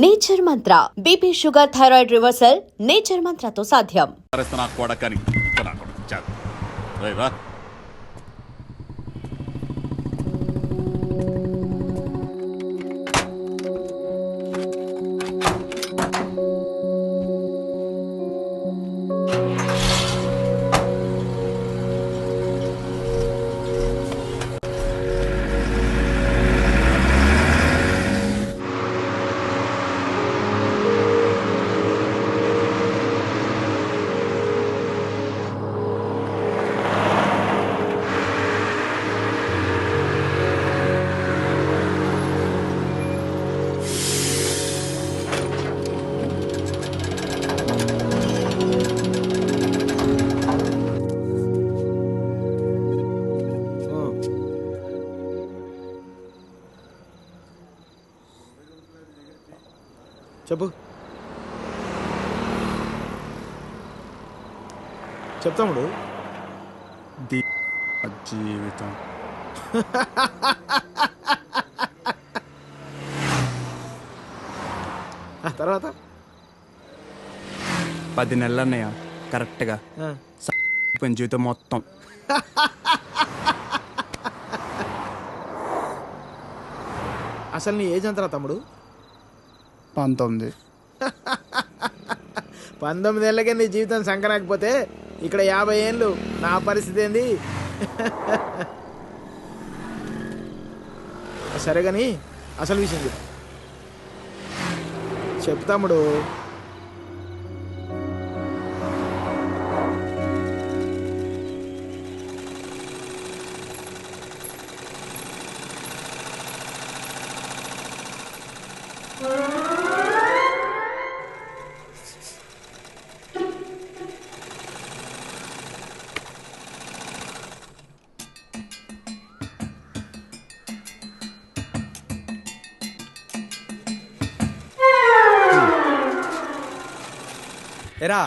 Nature Mantra BP sugar thyroid reversal Nature మంత్రతో సాధ్యం. చెప్పు చెప్తాముడు జీవితం తర్వాత 10 నెలలు అన్నయ్య కరెక్ట్గా జీవితం మొత్తం. అసలు నీ ఏజ్ ఎంతరా తమ్ముడు? 19. 19 ఏళ్ళకే నీ జీవితం సంకరాకపోతే ఇక్కడ 50 ఏళ్ళు నా పరిస్థితి ఏంది? సరే కానీ అసలు విషయం చెప్తాముడు. ఎరా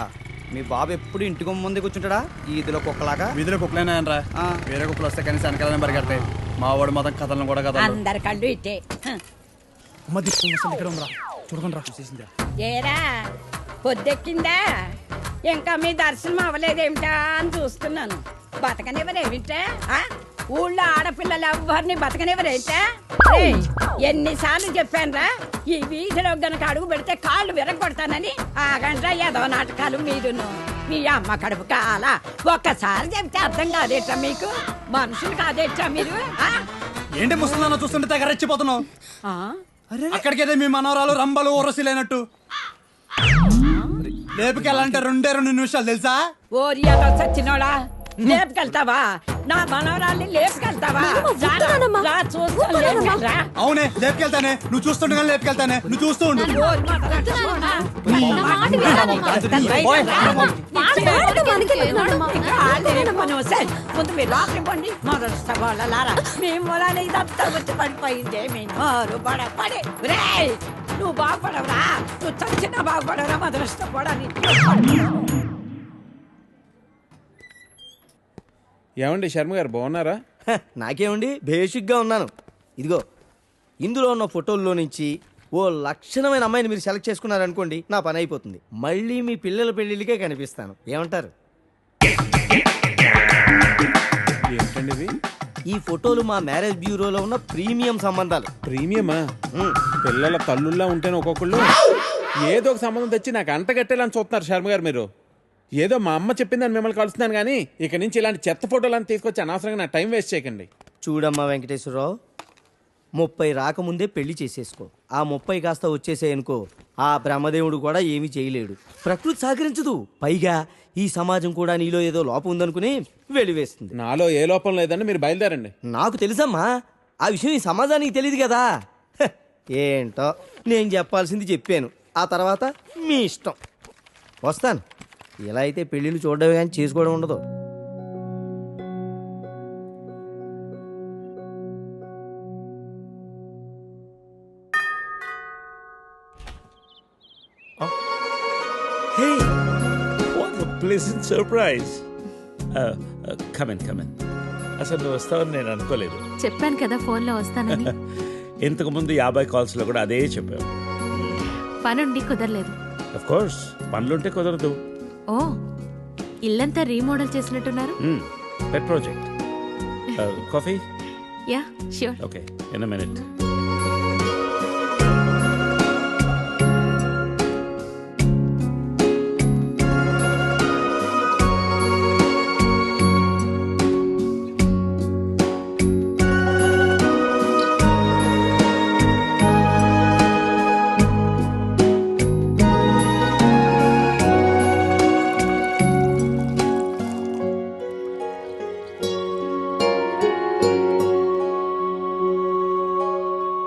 మీ బాబు ఎప్పుడు ఇంటికి ముందే కూర్చుంటాడా ఈ ఇదిలో కుక్కలాగా? వీధిలో కుక్కలేనా రా, వేరే కుక్కలు వస్తే కానీ వెనకాలనే పరిగెడతాయి. మా వాడు మొత్తం కథలను కూడా కదా అందరి కళ్ళు ఇట్టే. ఇక్కడ ఉందా చూడకుండా రా చూసేసిందా? ఏరా పొద్దెక్కిందా? ఇంకా మీ దర్శనం అవ్వలేదేమిటా అని చూస్తున్నాను. బతకనివ్వరేమిటా? ఊళ్ళో ఆడపిల్లలు ఎవ్వరిని బతకనివ్వరేమిటా? ఎన్నిసార్లు చెప్పానురా ఈ వీధిలో గనక అడుగు పెడితే కాళ్ళు విరగొడతానని. ఆగండ్రా ఏదో నాటకాలు మీరును. మీ అమ్మ కడుపు కాల ఒక్కసారి చెప్తే అర్థం కాదేట్రా మీకు? మనుషులు కాదేట్రా మీరు? ఏంటి ముసలినా చూస్తుంటే తెగ రెచ్చిపోతున్నావు? అక్కడికైతే మీ మనవరాలు రంబలు ఓరసిలేనట్టు లేపుకెళ్ళాలంటే 2 నిమిషాలు తెలుసా? ఓరియాతో సచ్చినోడా, లేపుకెళ్తావా? నా మనవరాల్ని లేపుకెళ్తావా? అవునే లేపుకెళ్తానే, నువ్వు చూస్తుండగా లేపుకెళ్తానే, నువ్వు చూస్తూ ఉండు. ముందు మీరు లోపలికి పండి మొదలుస్తారా? మీ మూలాన్ని ఇదంతా వచ్చి పడిపోయిందే. మీ నోరు పడి నువ్వు బాగుపడవరా? నువ్వు చచ్చినా బాగుపడవరా? మొదలుస్తాని ఏమండి శర్మ గారు బాగున్నారా? నాకేమండి బేసిక్గా ఉన్నాను. ఇదిగో ఇందులో ఉన్న ఫోటోల్లో నుంచి ఓ లక్షణమైన అమ్మాయిని మీరు సెలెక్ట్ చేసుకున్నారనుకోండి, నా పని అయిపోతుంది. మళ్ళీ మీ పిల్లల పెళ్ళిళ్ళకే కనిపిస్తాను. ఏమంటారు? ఏంటండి ఇవి? ఈ ఫోటోలు మా మ్యారేజ్ బ్యూరోలో ఉన్న ప్రీమియం సంబంధాలు. ప్రీమియమా? పిల్లల తల్లుల్లా ఉంటేనే ఒక్కొక్కళ్ళు ఏదో ఒక సంబంధం తెచ్చి నాకు అంటగట్టేలని చూస్తున్నారు శర్మ గారు మీరు. ఏదో మా అమ్మ చెప్పిందని మిమ్మల్ని కలుస్తున్నాను కానీ ఇక నుంచి ఇలాంటి చెత్త ఫోటోలను తీసుకొచ్చి అనవసరంగా నా టైం వేస్ట్ చేయకండి. చూడమ్మా వెంకటేశ్వరరావు, 30 రాకముందే పెళ్లి చేసేసుకో. ఆ 30 కాస్త వచ్చేసేయనుకో, ఆ బ్రహ్మదేవుడు కూడా ఏమీ చేయలేడు. ప్రకృతి సహకరించదు. పైగా ఈ సమాజం కూడా నీలో ఏదో లోపం ఉందనుకుని వెలివేస్తుంది. నాలో ఏ లోపం లేదండి, మీరు బయలుదేరండి. నాకు తెలుసమ్మా, ఆ విషయం ఈ సమాజానికి తెలియదు కదా. ఏంటో నేను చెప్పాల్సింది చెప్పాను, ఆ తర్వాత మీ ఇష్టం. వస్తాను. ఇలా అయితే పెళ్ళిళ్ళు చూడడమే కానీ చేసుకోవడం ఉండదు. Hey, what a pleasant surprise. Come in. అసలు నువ్వు వస్తావని నేను అనుకోలేదు. చెప్పాను కదా ఫోన్లో వస్తానని. ఇంతకుముందు 50 కాల్స్లో కూడా అదే చెప్పావు. పనుండి కుదరలేదు. అఫ్ కోర్స్ పనులుంటే కుదరదు. ఓ, ఇల్లంతా రీమోడల్ చేసినట్టున్నారు. పెట్ project. Coffee? Yeah sure. Okay, in a minute.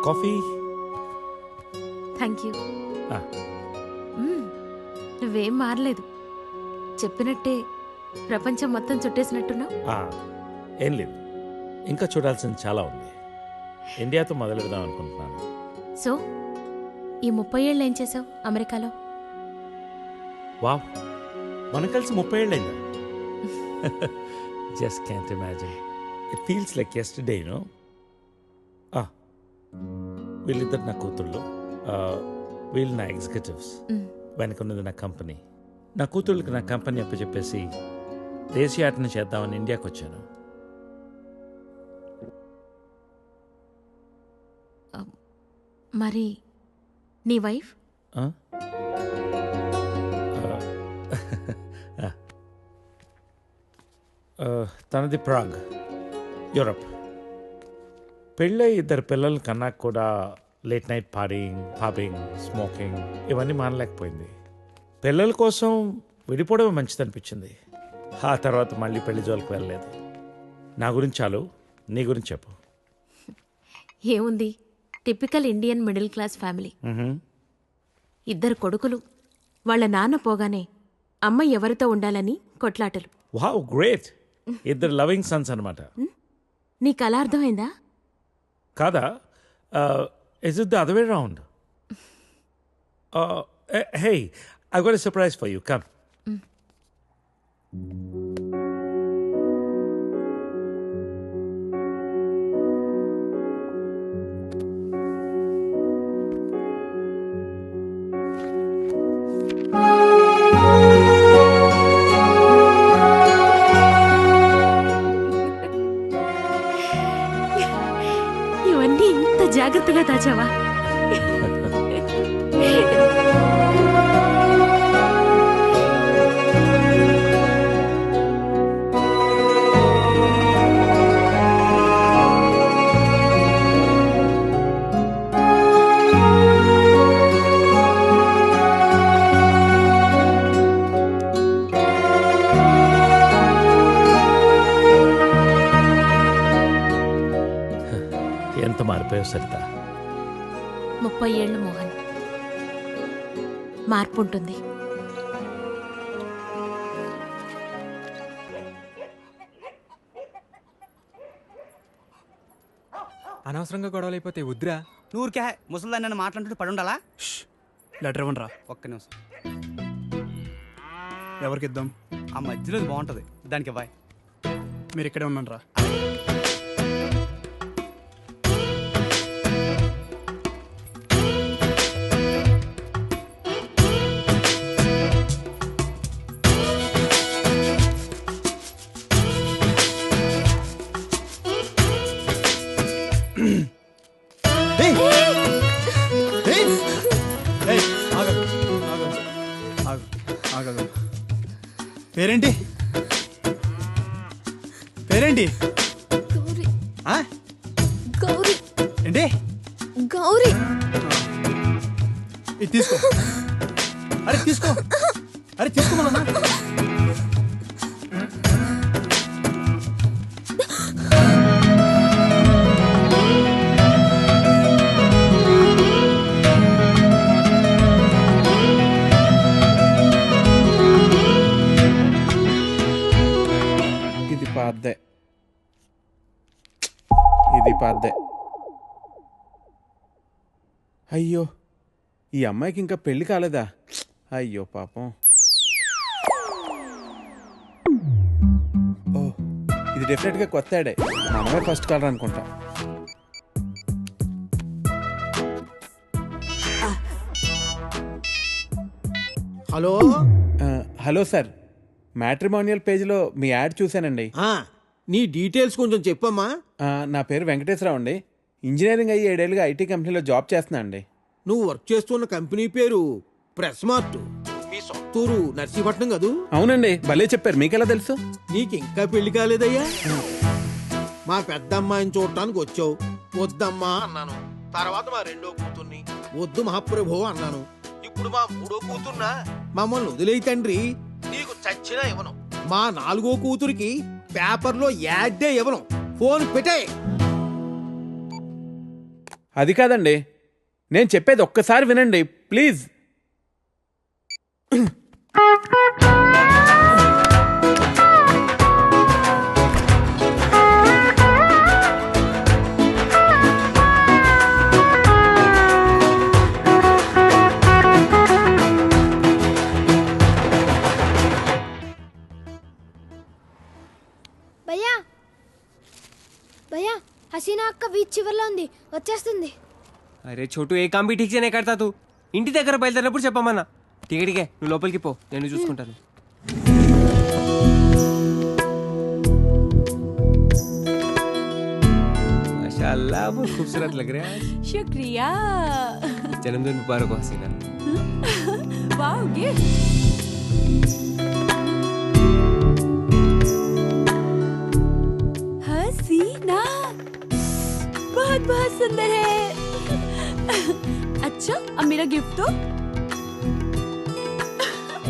Coffee? Thank you. నువ్వేం మారలేదు, చెప్పినట్టే ప్రపంచం మొత్తం చుట్టేసినట్టున్నావు. ఏం లేదు, ఇంకా చూడాల్సింది చాలా ఉంది. ఇండియాతో మొదలు పెడదాం అనుకుంటున్నాను. సో ఈ 30 ఏళ్ళు ఏం చేసావు అమెరికాలో? వావ్, మనం కలిసి 30 ఏళ్ళైందా? Just can't imagine. It feels like yesterday, you know. వీళ్ళిద్దరు నా కూతుళ్ళు, వీళ్ళు నా ఎగ్జిక్యూటివ్స్, వెనకున్నది నా కంపెనీ. నా కూతుళ్ళకి నా కంపెనీ అప్పచెప్పేసి దేశీయాటన చేద్దామని ఇండియాకి వచ్చాను. మరి నీ వైఫ్? తనది ప్రాగ్, యూరప్. పెళ్ళై 2 పిల్లలు కన్నాక కూడా late night partying, pubbing, smoking ఇవన్నీ మానలేకపోయింది. పిల్లల కోసం విడిపోవడమే మంచిది అనిపించింది. ఆ తర్వాత మళ్ళీ పెళ్లి జోలికి వెళ్ళలేదు. నా గురించి చాలు, నీ గురించి చెప్పు. ఏముంది, typical Indian middle class family. 2 కొడుకులు. వాళ్ళ నాన్న పోగానే అమ్మ ఎవరితో ఉండాలని కొట్లాటలు. Wow, great. 2 లవింగ్ సన్స్ అనమాట. నీకు అలా అర్థమైందా? కాదా? Is it the other way round? Hey, I got a surprise for you. Come. ఇవన్నీ ఇంత జాగ్రత్తగా దాచావా? ఎంత మారిపోయావు సరిత. 30 ఏళ్ళు మోహన్. మార్పు ఉంటుంది. అనవసరంగా గొడవలు అయిపోతే వద్దురా. నూరికే ముసలిదాన్ని నన్ను మాట్లాడుతూ పడి ఉండాలా? లెటర్ ఇవ్వండి రా. ఒక్క నిమిషం. ఎవరికి ఇద్దాం? ఆ మధ్యలో బాగుంటుంది, దానికి ఇవ్వాలి. మీరు ఇక్కడే ఉన్నాను రా. పేరేంటి? పేరేంటి? గౌరీ. ఆ? గౌరీ. ఏంటి? గౌరీ. ఇది తీసుకో. అరే తీసుకో. అరే తీసుకోమన్నా. ఇది పాద్దే. అయ్యో, ఈ అమ్మాయికి ఇంకా పెళ్లి కాలేదా? అయ్యో పాపం. ఓ, ఇది డెఫినెట్గా కొత్త యాడే. మా అమ్మాయి ఫస్ట్ కలర్ అనుకుంటా. హలో హలో సార్, మ్యాట్రిమోనియల్ పేజ్లో మీ యాడ్ చూశానండి. నీ డీటెయిల్స్ కొంచెం చెప్పమ్మా. నా పేరు వెంకటేశ్వరరావు అండి. ఇంజనీరింగ్ అయ్యి 7 ఏళ్ళుగా ఐటీ కంపెనీలో జాబ్ చేస్తున్నా అండి. నువ్వు వర్క్ చేస్తున్న కంపెనీ పేరు ప్రెస్ మార్ట్. మీ సొంతూరు నర్సీపట్నం కదూ? అవునండి, భలే చెప్పారు. మీకెలా తెలుసు? నీకు ఇంకా పెళ్లి కాలేదయ్యా? మా పెద్ద అమ్మాయిని చూడటానికి వచ్చావు. వద్దమ్మా అన్నాను. తర్వాత మా రెండో కూతుర్ని వద్దు మహాప్రభు అన్నాను. ఇప్పుడు మా మూడో కూతుర్నా మమ్మల్ని వదిలేయి తండ్రి, నీకు చచ్చినా ఇవ్వను. మా 4గో కూతురికి పేపర్లో యాడ్డే ఇవ్వను. ఫోన్ పెట్టే. అది కాదండి, నేను చెప్పేది ఒక్కసారి వినండి ప్లీజ్. భయ్యా భయ్యా హసీనా అక్క బీచ్ చివర్లో ఉంది, వచ్చేస్తుంది. అరే చోటు ఏ కాంబి ఠీక్ చేయనే కడతా తూ. ఇంటి దగ్గర బయలుదేరినప్పుడు చెప్పమన్నా. టికెట్కే నువ్వు లోపలికి పో, నేను చూసుకుంటాను. माशाअल्लाह बहुत खूबसूरत लग रहा है. शुक्रिया. जन्मदिन मुबारक हो हसीना. Wow gift. हसीना बहुत बहुत सुंदर है. अच्छा अब मेरा गिफ्ट तो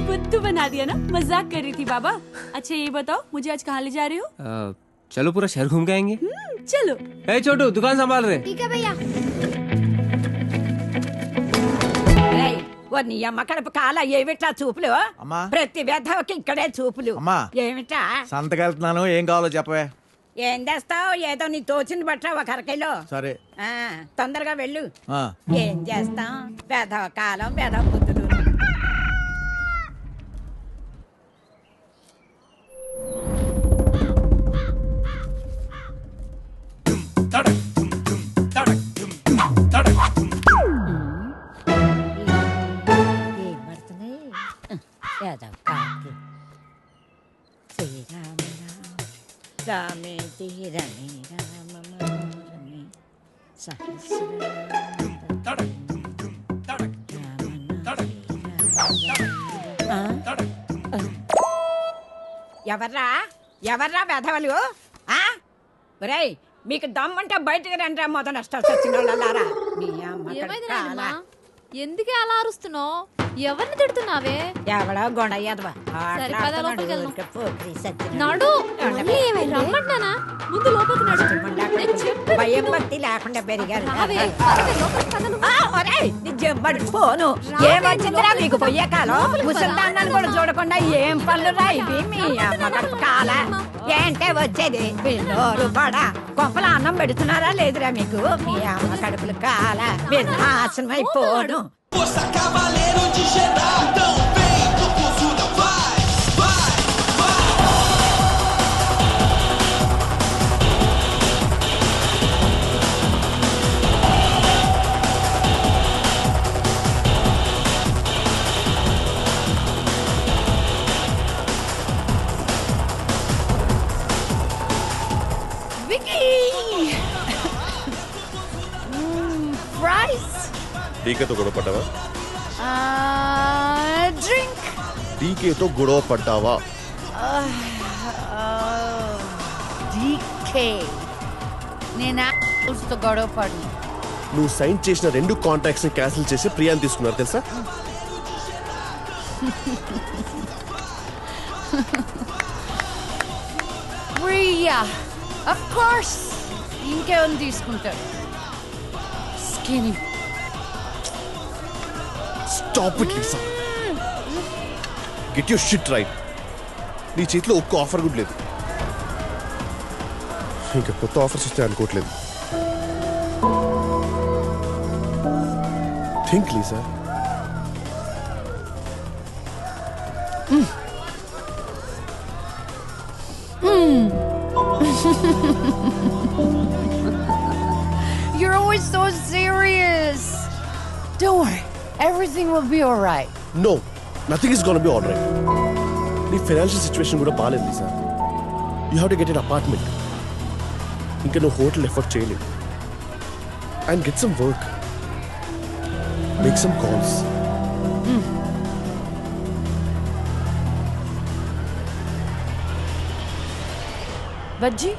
बुद्धू बना दिया ना. मजाक कर रही थी बाबा. अच्छा ये बताओ मुझे आज कहाँ ले जा रहे हो? चलो पूरा शहर घूम के आएंगे. चलो. ए छोटू दुकान संभाल रहे. ठीक है भैया. నీ అమ్మ కడుపు కాల ఏమిటా చూపులు? ప్రతి వేధవకి ఇక్కడే చూపులు. ఏమిటా సంతకెళ్తున్నాను, ఏం కావాలో చెప్పవే. ఏం చేస్తావు? ఏదో నీ తోచింది బట్ట ఒక అరకిలో. సరే తొందరగా వెళ్ళు. ఏం చేస్తాం? వేధవ కాలం, వేధవ బుద్ధులు. రామే తీరమే రామమే ఎవర్రా ఎవర్రా వెధవలు? ఒరేయ్ మీకు దమ్ముంటే బయటకు రండి. మొదలు నష్టాలు వచ్చిన వాళ్ళారా. ఎందుకే అలా అరుస్తున్నావు? ఎవరిని తిడుతున్నావే? ఎవడో గొడయ్యదవా రమ్మంటానా? ముందు లోపలికి నడు. భయం భక్తి లేకుండా పెరిగారు. పోను ఏమొచ్చిందిరా మీకు పొయ్యే కాలం? ముసల్దాన్ని కూడా చూడకుండా ఏం పనులు రా ఇవి? మీ అమ్మ కడుపు కాల ఏంటే వచ్చేది? పిల్లోరు కూడా కొంపల అన్నం పెడుతున్నారా లేదురా మీకు? మీ అమ్మ కడుపులు కాల నాశనం అయిపోను. డీకేతో గొడవ పడ్డావా? డ్రింక్. డీకేతో గొడవ పడ్డావా? డీకే నేనా గొడవ పడి నువ్వు సైన్ చేసిన 2 కాంట్రాక్ట్స్ ని క్యాన్సిల్ చేసి ప్రియాని తీసుకున్నారు తెలుసా? ప్రియా ఆఫ్ కోర్స్ ఇంకేం తీసుకుంటారు. Skinny. Stop it, Lisa. Get your shit right. నీ చేతిలో ఒక్క ఆఫర్ కూడా లేదు. ఇంకా కొత్త ఆఫర్స్ వస్తాయి అనుకోవట్లేదు. Think Lisa. You're always so serious. Don't worry. Everything will be all right. No. Nothing is gonna be all right. నీ ఫైనాన్షియల్ సిచ్యువేషన్ కూడా బాగాలేదు Lisa. You have to get an apartment. ఇంకా నువ్వు హోటల్ ఎఫర్ట్ చేయలేదు. And get some work, make some calls. बज्जी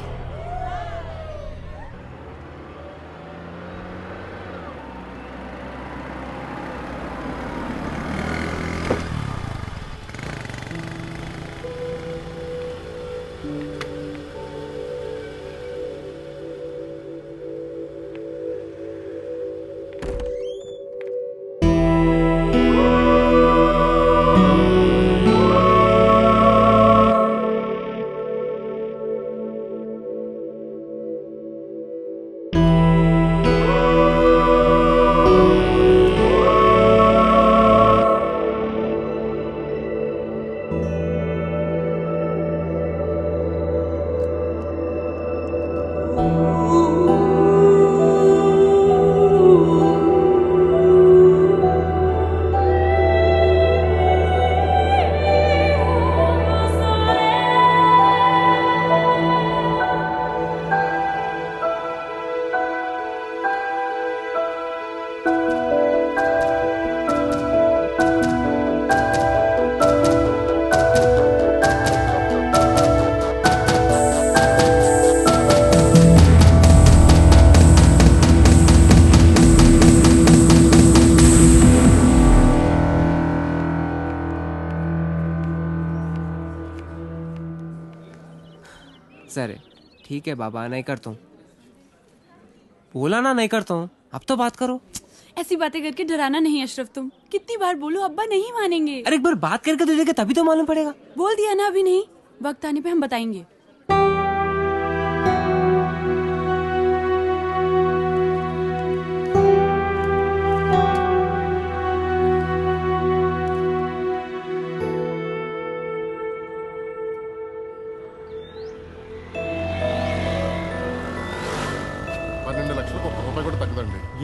sir ठीक है बाबा, नहीं करता हूँ। बोला ना नहीं करता हूँ, अब तो बात करो। ऐसी बातें करके डराना नहीं अशरफ, तुम कितनी बार बोलो अब्बा नहीं मानेंगे। अरे एक बार बात करके दे देगा तभी तो मालूम पड़ेगा। बोल दिया ना, अभी नहीं, वक्त आने पे हम बताएंगे।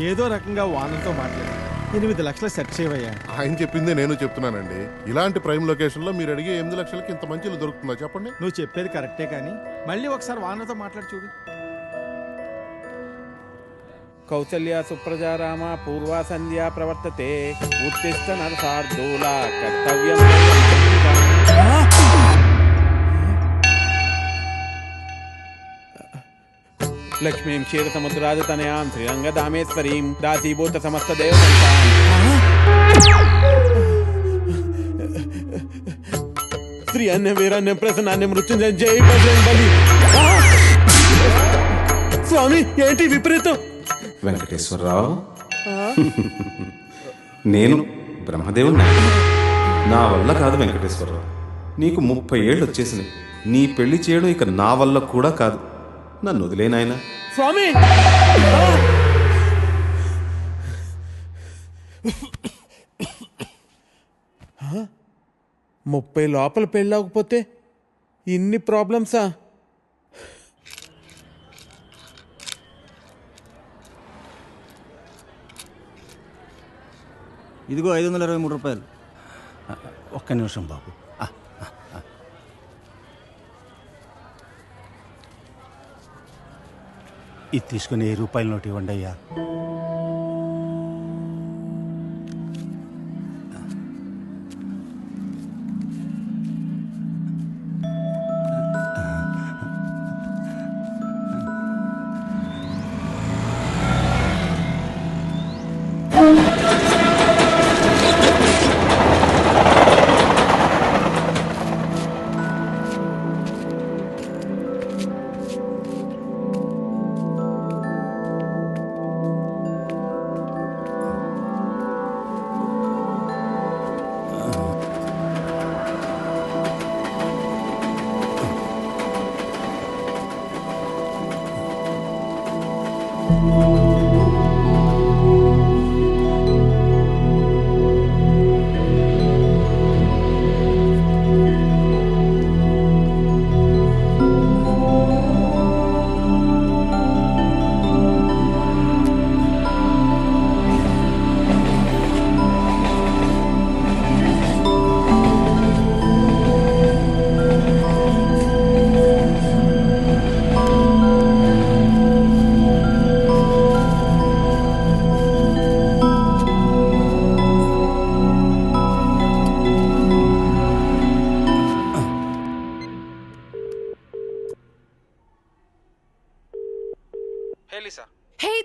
ఏదో రకంగా వానలతో మాట్లాడి 8 లక్షలు సెట్ చేయవయ్యా. ఆయన చెప్పిందే నేను చెప్తున్నానండి. ఇలాంటి ప్రైమ్ లొకేషన్ లో మీరు అడిగే 8 లక్షలకి ఇంత మంచి ఇల్లు దొరుకుతుందా చెప్పండి? నువ్వు చెప్పేది కరెక్టే, కానీ మళ్ళీ ఒకసారి వానలతో మాట్లాడి చూడు. కౌసల్య సుప్రజా రామ పూర్వా సంధ్యా ప్రవర్తతే ఉత్తిష్ట నరసార్దూల కర్తవ్యం. లక్ష్మీం క్షీరసముద్రాజతనయాం శ్రీరంగదామేశ్వరీం దాసీభూత సమస్త దేవతంతాం. శ్రీ అన్య వీరాన్య ప్రసన్నాన్య మృత్యుంజయ జై బజరంగ బలి. స్వామి ఏంటి విపరీతం? వెంకటేశ్వరరావు, నేను బ్రహ్మదేవుని. నా వల్ల కాదు వెంకటేశ్వరరావు. నీకు 30 ఏళ్ళు వచ్చేసినాయి. నీ పెళ్లి చేయడం ఇక నా వల్ల కూడా కాదు. నన్ను వదిలేనాయన. స్వామి 30 లోపల పెళ్ళవకపోతే ఇన్ని ప్రాబ్లమ్సా? ఇదిగో 523 రూపాయలు. ఒక్క నిమిషం బాబు. ఇది తీసుకుని 1000 రూపాయల నోటు ఇవ్వండి అయ్యా.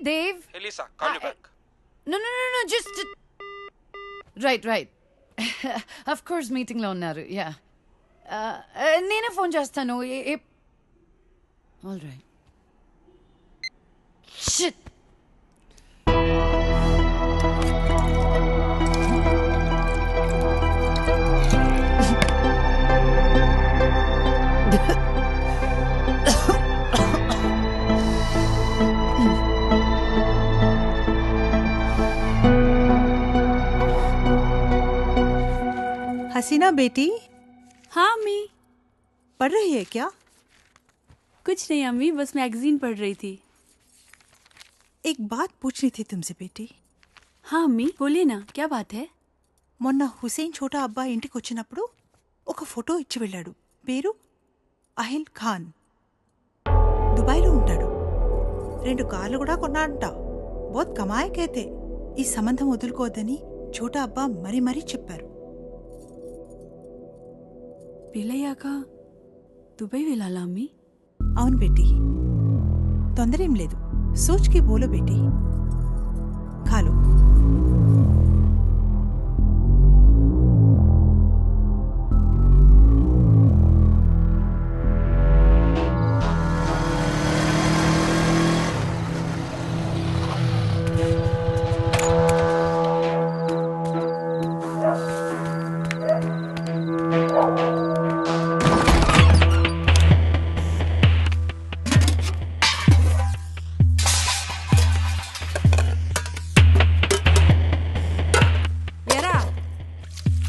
Dave. Elisa, call you back. No, just... Right. Of course, మీటింగ్లో ఉన్నారు, యా. నేనే ఫోన్ చేస్తాను. All right. షిట్. हसीना बेटी, हाँ अम्मी। पढ़ रही है क्या? कुछ नहीं अम्मी, बस मैगजीन पढ़ रही थी। एक बात पूछनी थी तुमसे बेटी. हाँ अम्मी बोलिए ना, क्या बात है? మొన్న హుసేన్ ఛోటా అబ్బా ఇంటికి వచ్చినప్పుడు ఒక ఫోటో ఇచ్చి వెళ్ళాడు. పేరు అహిల్ ఖాన్. దుబాయ్లో ఉంటాడు. 2 కార్లు కూడా కొన్నాడంట. బోత్ కమాయకైతే ఈ సంబంధం వదులుకోవద్దని ఛోటా అబ్బా మరీ చెప్పారు. పెళ్ళయ్యాక దుబాయ్ వెళ్ళాలా అమ్మి? అవును బేటీ, తొందరేం లేదు. సోచ్కి బోలో బేటీ. ఖాలో.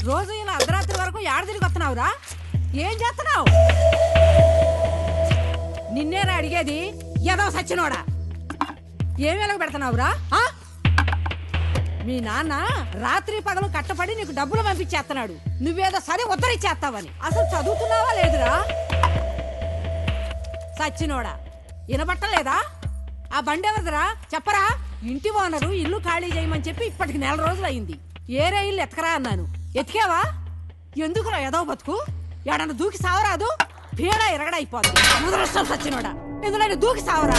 రోజు ఇలా అర్ధరాత్రి వరకు ఏడ తిరిగి వస్తున్నావురా? ఏం చేస్తున్నావు? నిన్నేరా అడిగేది, ఏదో సచ్చినోడా. ఏం వెలగ పెడుతున్నావురా? మీ నాన్న రాత్రి పగలు కట్టపడి నీకు డబ్బులు పంపించేస్తున్నాడు. నువ్వేదో సరే ఉత్తరిచ్చేస్తావని. అసలు చదువుతున్నావా లేదురా? సచ్చినోడా, వినబట్టలేదా? ఆ బండి ఎవరిదిరా చెప్పరా? ఇంటి ఓనరు ఇల్లు ఖాళీ చేయమని చెప్పి ఇప్పటికి 4 రోజులు అయింది. ఏరే ఇల్లు ఎతకరా అన్నాను, ఎతికావా? ఎందుకురా ఏదో బతుకు? ఎడన్నా దూకి సావరాదు, పీడ ఎరగడైపోద్ది. ముదరష్టం సచ్చినోడా, ఎందులో దూకి సావరా?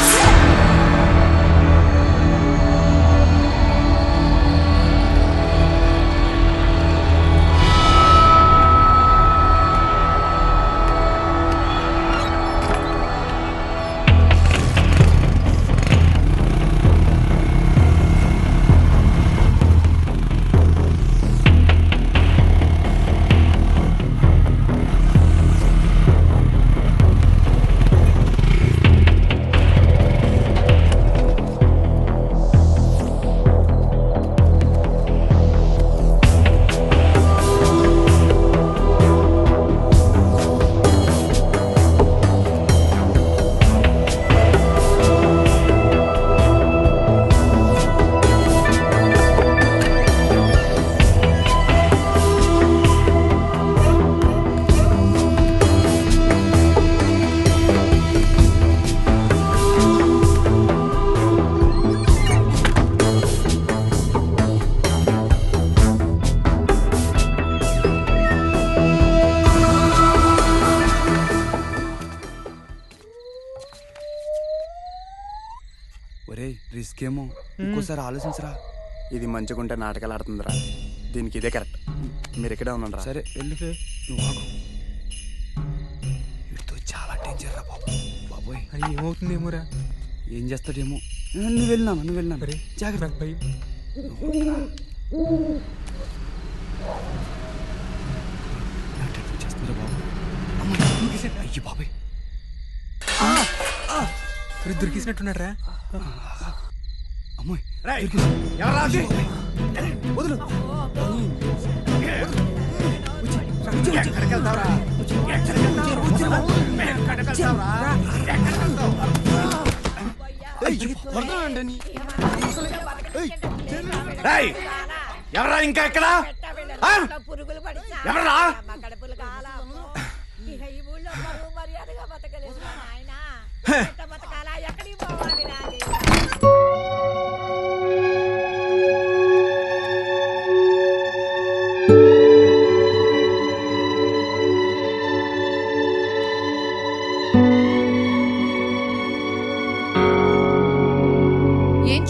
ఒరే రిస్క్ ఏమో, ఇంకోసారి ఆలోచించరా. ఇది మంచిగుంటే నాటకాలు ఆడుతుందిరా. దీనికి ఇదే కరెక్ట్. మీరు ఇక్కడే ఉన్నారా? సరే వెళ్ళు. నువ్వు ఆగు. వీడితో చాలా డేంజర్ రా బాబు. బాబోయ్ ఏమవుతుందేమోరా. ఏం చేస్తాడేమో. నువ్వు వెళ్ళినా జాగ్రత్త. భయం చేస్తున్నారా బాబు? అయ్యి బాబాయ్, దొరికిసినట్టున్నాడు రా. అమ్మాయి వదులు. ఎవరా ఇంకా ఎక్కడ? ఎవరా? ఏం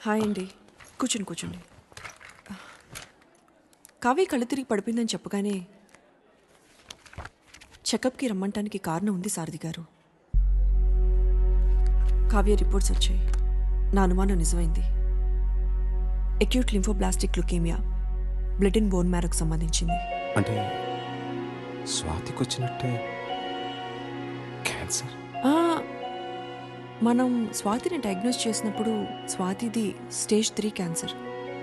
హాయ్ అండి, కూర్చోండి కూర్చోండి. కావ్య కళ్ళు తిరిగి పడిపోయిందని చెప్పగానే చెకప్కి రమ్మంటానికి కారణం ఉంది సారథి గారు. కావ్య రిపోర్ట్స్ వచ్చాయి. నా అనుమానం నిజమైంది. Acute lymphoblastic leukaemia, blood and bone మ్యారోకు సంబంధించింది. అంటే స్వాతికి వచ్చినట్టే క్యాన్సర్. మనం స్వాతిని డయాగ్నోస్ చేసినప్పుడు స్వాతిది స్టేజ్ 3 క్యాన్సర్.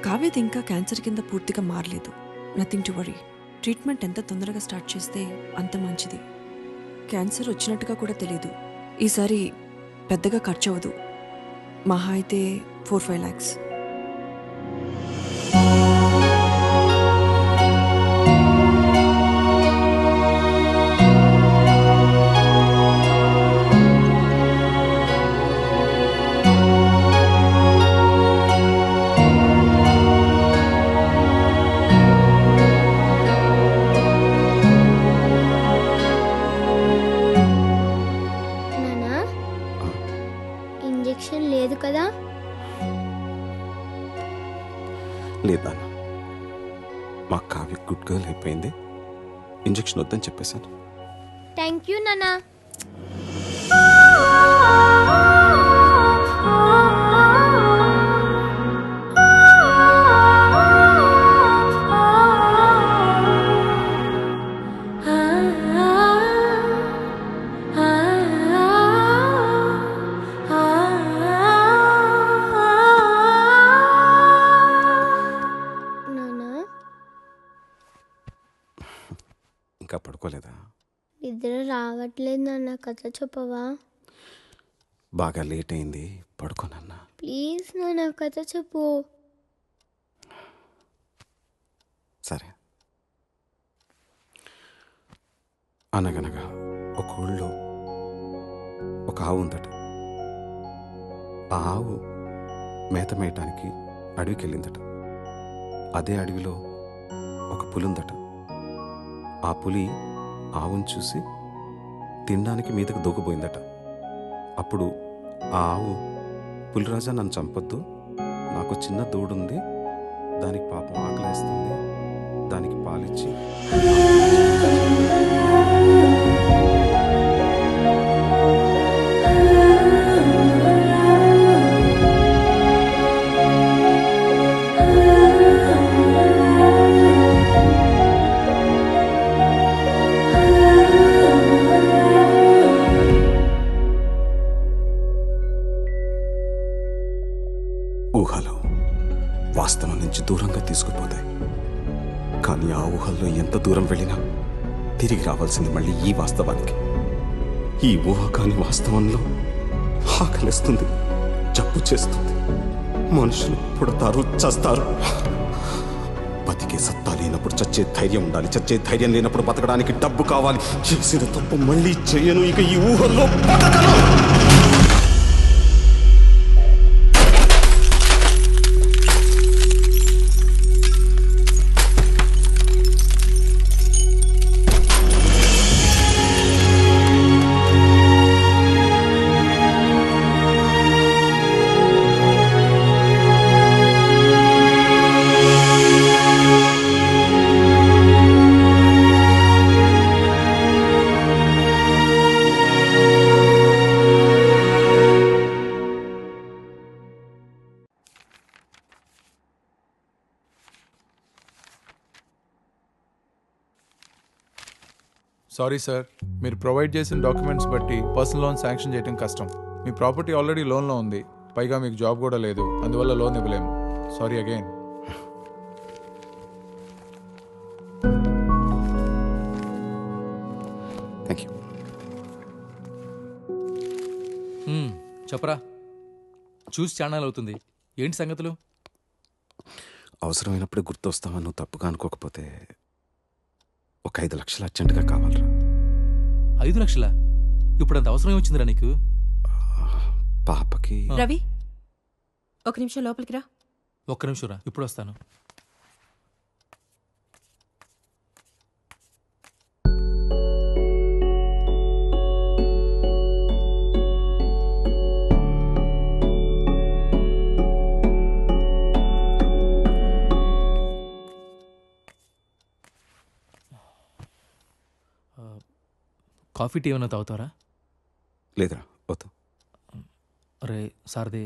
కావ్యది ఇంకా క్యాన్సర్ కింద పూర్తిగా మారలేదు. Nothing to worry. ట్రీట్మెంట్ ఎంత తొందరగా స్టార్ట్ చేస్తే అంత మంచిది. క్యాన్సర్ వచ్చినట్టుగా కూడా తెలియదు. ఈసారి పెద్దగా ఖర్చు అవ్వదు. మహా అయితే 4-5 lakhs. ఇంజెక్షన్ లేదు కదా? లేదా మా కావ్య గుడ్ గర్ల్ అయిపోయింది. ఇంజెక్షన్ వద్దని చెప్పేశాను. థ్యాంక్ యూ నానా. ఇంకా పడుకోలేదా? నిద్ర రావట్లేదు నాన్న, కథ చెప్పవా? బాగా లేట్ అయింది, పడుకోనన్నా. ప్లీజ్ నాన్న, కథ చెప్పు. సరే. అనగనగా ఒక ఊళ్ళో ఒక ఆవు ఉందట. ఆ ఆవు మేత మేయటానికి అడవికి వెళ్ళిందట. అదే అడవిలో ఒక పులి ఉందట. ఆ పులి ఆవును చూసి తినడానికి మీదకు దూకపోయిందట. అప్పుడు ఆ ఆవు, పులిరాజా నన్ను చంపొద్దు, నాకు చిన్న దూడుంది, దానికి పాపం ఆకలేస్తుంది, దానికి పాలిచ్చి ఊహలు వాస్తవం నుంచి దూరంగా తీసుకుపోతాయి. కానీ ఆ ఊహల్లో ఎంత దూరం వెళ్ళినా తిరిగి రావాల్సింది మళ్ళీ ఈ వాస్తవానికి. ఈ ఊహ కాని వాస్తవంలో ఆకలిస్తుంది, జబ్బు చేస్తుంది, మనుషులు పుడతారు, చస్తారు. బతికే సత్తా లేనప్పుడు చచ్చే ధైర్యం ఉండాలి, చచ్చే ధైర్యం లేనప్పుడు బతకడానికి డబ్బు కావాలి. చేసిన తప్పు మళ్ళీ చేయను, ఇక ఈ ఊహల్లో బతకను. సారీ సార్, మీరు ప్రొవైడ్ చేసిన డాక్యుమెంట్స్ బట్టి పర్సనల్ లోన్ శాంక్షన్ చేయడం కష్టం. మీ ప్రాపర్టీ ఆల్రెడీ లోన్లో ఉంది, పైగా మీకు జాబ్ కూడా లేదు, అందువల్ల లోన్ ఇవ్వలేము. Sorry again. Thank you. చెప్పరా, చూసి ఛానల్ అవుతుంది. ఏంటి సంగతులు? అవసరమైనప్పుడు గుర్తొస్తామని నువ్వు తప్పుగా అనుకోకపోతే ఒక 5 లక్షలు అర్జెంటుగా కావాలరా. 5 లక్షలా? ఇప్పుడు అంత అవసరం వచ్చిందిరా నీకు? పాపకి. రవి, ఒక నిమిషం లోపలికి రా. ఒక్క నిమిషం రా, ఇప్పుడు వస్తాను. కాఫీ టీ ఏమైనా తాగుతారా? లేదురా, వద్దు. అరే సారథి,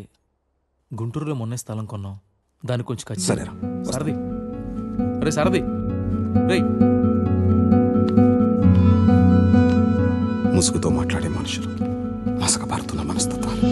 గుంటూరులో మొన్నే స్థలం కొన్నాం, దానికి కొంచెం ఖర్చు. సరేరా, సారథి. అరే సారథి, రే. ముసుగుతో మాట్లాడే మనుషులు, మసకబారుతున్న మనస్తత్వాలు.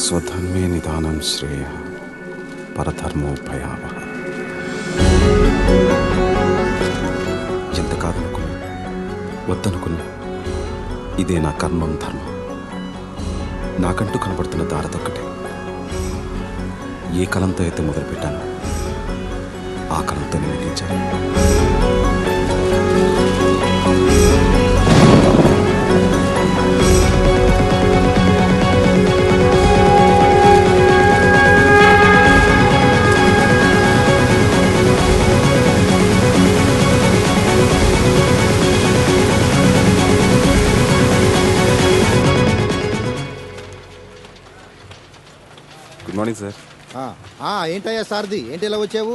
స్వధర్మే నిదానం శ్రేయ పరధర్మో భయావహ. ఎంత కాదనుకున్నా, వద్దనుకున్నా, ఇదే నా కర్మం ధర్మం. నాకంటూ కనబడుతున్న దారదొక్కటే. ఏ కలంతో అయితే మొదలుపెట్టానో ఆ కలంతోనే ముగించాను. Good morning sir. ఏంటయ్యా సారథి, ఏంటి ఇలా వచ్చావు?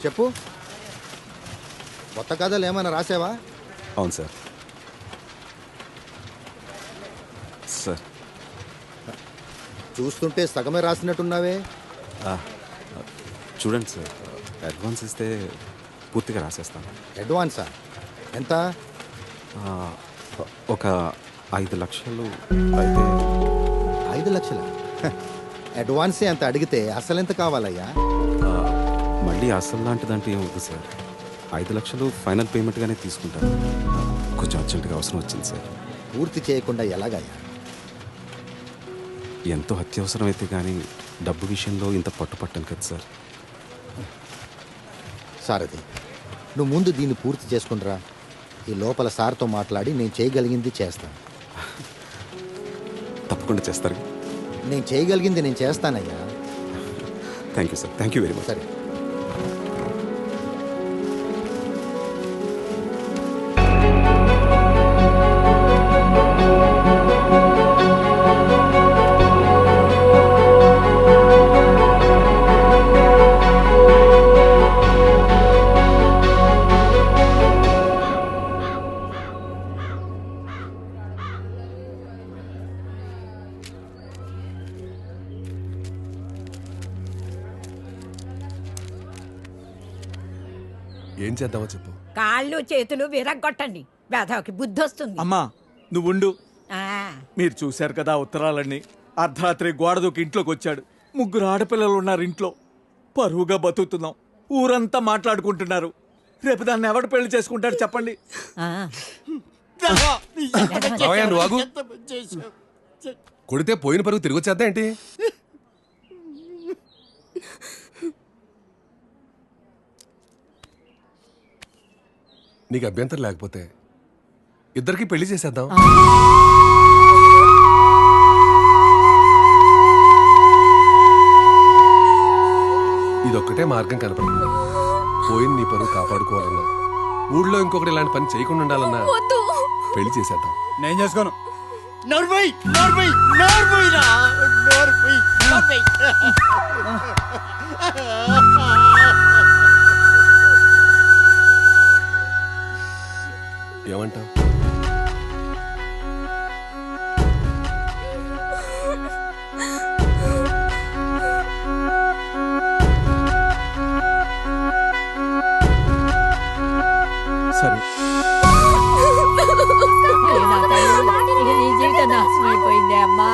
చెప్పు, కొత్త కథలు ఏమైనా రాసావా? అవును సార్. సార్ చూస్తుంటే సగమే రాసినట్టున్నావే. చూడండి సార్, అడ్వాన్స్ ఇస్తే పూర్తిగా రాసేస్తాను. అడ్వాన్సా? ఎంత? ఒక 5 లక్షలు అయితే. 5 లక్షల? అడ్వాన్సే అంత అడిగితే అసలు ఎంత కావాలయ్యా? మళ్ళీ అసలు లాంటిదంటే ఏమవుతుంది సార్? 5 లక్షలు ఫైనల్ పేమెంట్గానే తీసుకుంటాను. కొంచెం అర్జెంటుగా అవసరం వచ్చింది సార్. పూర్తి చేయకుండా ఎలాగయ్యా? ఎంతో అత్యవసరం అయితే కానీ డబ్బు విషయంలో ఇంత పట్టుపట్టాను కదా సార్. సారథి, నువ్వు ముందు దీన్ని పూర్తి చేసుకునిరా. ఈ లోపల సార్తో మాట్లాడి నేను చేయగలిగింది చేస్తాను. తప్పకుండా చేస్తారు. నేను చేయగలిగింది నేను చేస్తానయ్యా. Thank you sir. Thank you very much. సరే. ఏం చేద్దామో చెప్పు. కాళ్ళు చేతులు విరగ్గొట్టండి, వేధవకి బుద్ధి వస్తుంది. అమ్మా నువ్వుండు. ఆ, మీరు చూశారు కదా ఉత్తరాలన్నీ. అర్ధరాత్రి గోడ దూకి ఇంట్లోకి వచ్చాడు. 3 ఆడపిల్లలు ఉన్నారు ఇంట్లో. పరువుగా బతుకుతున్నాం. ఊరంతా మాట్లాడుకుంటున్నారు. రేపు దాన్ని ఎవడు పెళ్లి చేసుకుంటాడు చెప్పండి? నువ్వు ఆగు. కొడితే పోయిన పరుగు తిరిగి వచ్చేద్దా ఏంటి? నీకు అభ్యంతరం లేకపోతే ఇద్దరికి పెళ్లి చేసేద్దాం. ఇదొక్కటే మార్గం కనపడుతుంది. పోయిన నీ పరువు కాపాడుకోవాలన్నా, ఊళ్ళో ఇంకొకటి ఇలాంటి పని చేయకుండా ఉండాలన్నా పెళ్లి చేసేద్దాం. నేను చేసుకోను. ఏమంటావు? సరే, నీ జీవితం నాశనం అయిపోయింది అమ్మా.